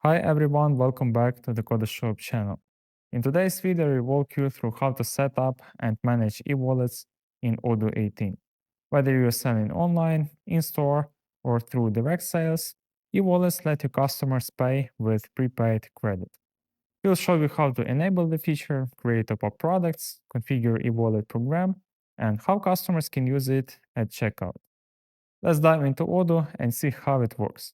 Hi everyone, welcome back to the Code Shop channel. In today's video, we walk you through how to set up and manage e-wallets in Odoo 18. Whether you're selling online, in-store, or through direct sales, e-wallets let your customers pay with prepaid credit. We'll show you how to enable the feature, create top-up products, configure e-wallet program, and how customers can use it at checkout. Let's dive into Odoo and see how it works.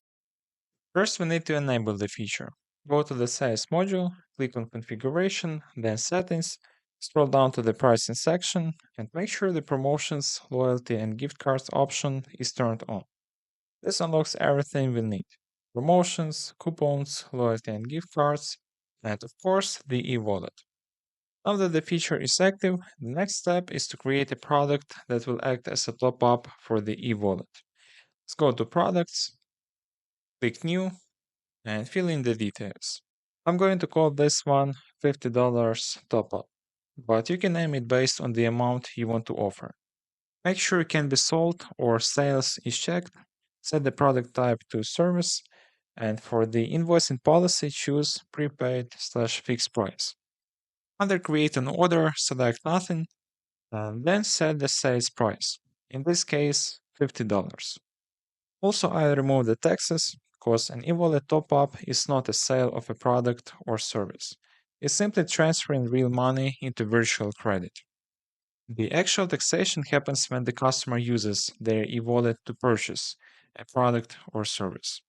First, we need to enable the feature. Go to the Sales module, click on Configuration, then Settings, scroll down to the Pricing section, and make sure the Promotions, Loyalty, and Gift Cards option is turned on. This unlocks everything we need: promotions, coupons, loyalty and gift cards, and of course, the eWallet. Now that the feature is active, the next step is to create a product that will act as a top-up for the eWallet. Let's go to Products, click New, and fill in the details. I'm going to call this one $50 top up, but you can name it based on the amount you want to offer. Make sure it can be sold or sales is checked, set the product type to service, and for the invoicing policy, choose prepaid/fixed price. Under create an order, select nothing, and then set the sales price, in this case, $50. Also, I remove the taxes because an e-wallet top-up is not a sale of a product or service. It's simply transferring real money into virtual credit. The actual taxation happens when the customer uses their e-wallet to purchase a product or service.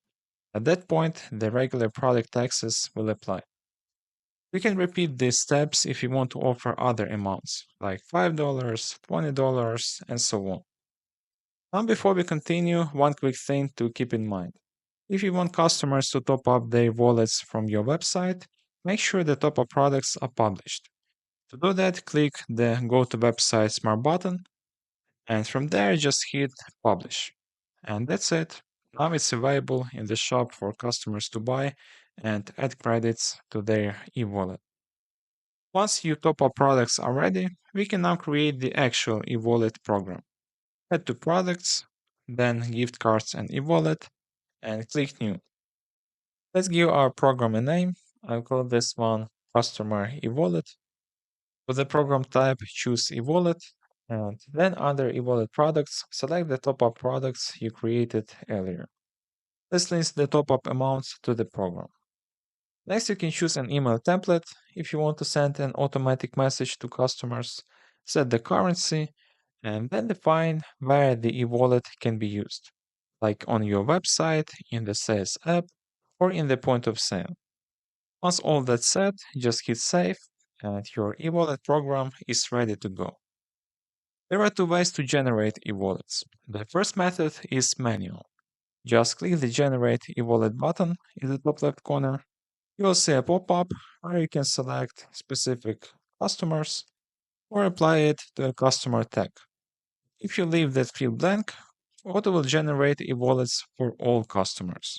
At that point, the regular product taxes will apply. You can repeat these steps if you want to offer other amounts, like $5, $20, and so on. Now, before we continue, one quick thing to keep in mind. If you want customers to top up their wallets from your website, make sure the top up products are published. To do that, click the Go to Website Smart button, and from there, just hit Publish. And that's it. Now it's available in the shop for customers to buy and add credits to their e wallet. Once your top up products are ready, we can now create the actual e wallet program. Head to Products, then Gift Cards and eWallet, and click New. Let's give our program a name. I'll call this one Customer eWallet. For the program type, choose eWallet, and then under eWallet products, select the top-up products you created earlier. This links the top-up amounts to the program. Next, you can choose an email template if you want to send an automatic message to customers, set the currency, and then define where the e-wallet can be used, like on your website, in the sales app, or in the point of sale. Once all that's set, just hit save, and your e-wallet program is ready to go. There are two ways to generate e-wallets. The first method is manual. Just click the Generate e-wallet button in the top left corner. You will see a pop-up where you can select specific customers or apply it to a customer tag. If you leave that field blank, Odoo will generate e-wallets for all customers.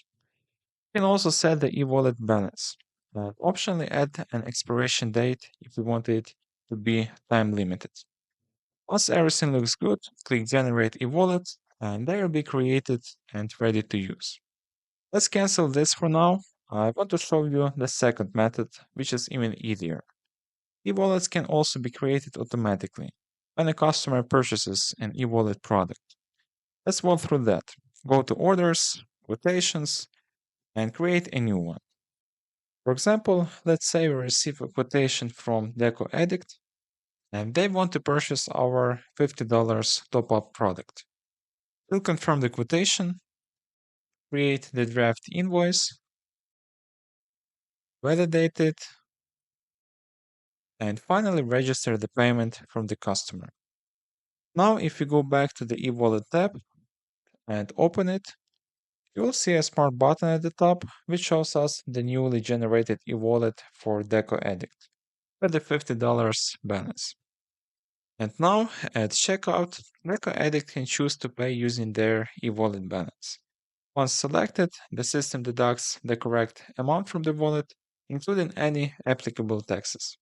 You can also set the e-wallet balance, and optionally add an expiration date if you want it to be time limited. Once everything looks good, click Generate e-wallet, and they will be created and ready to use. Let's cancel this for now. I want to show you the second method, which is even easier. E-wallets can also be created automatically when a customer purchases an e-wallet product. Let's walk through that. Go to Orders, Quotations, and create a new one. For example, let's say we receive a quotation from Deco Addict, and they want to purchase our $50 top-up product. We'll confirm the quotation, create the draft invoice, validate it, and finally register the payment from the customer. Now, if we go back to the eWallet tab and open it, you will see a smart button at the top, which shows us the newly generated eWallet for Deco Addict with the $50 balance. And now, at checkout, Deco Addict can choose to pay using their eWallet balance. Once selected, the system deducts the correct amount from the wallet, including any applicable taxes,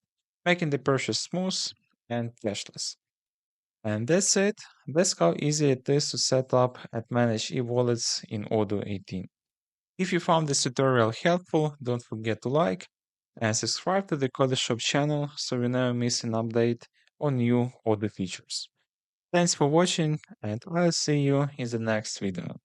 making the purchase smooth and cashless. And that's it. That's how easy it is to set up and manage e-wallets in Odoo 18. If you found this tutorial helpful, don't forget to like and subscribe to the Shop channel so you never miss an update on new Odoo features. Thanks for watching, and I'll see you in the next video.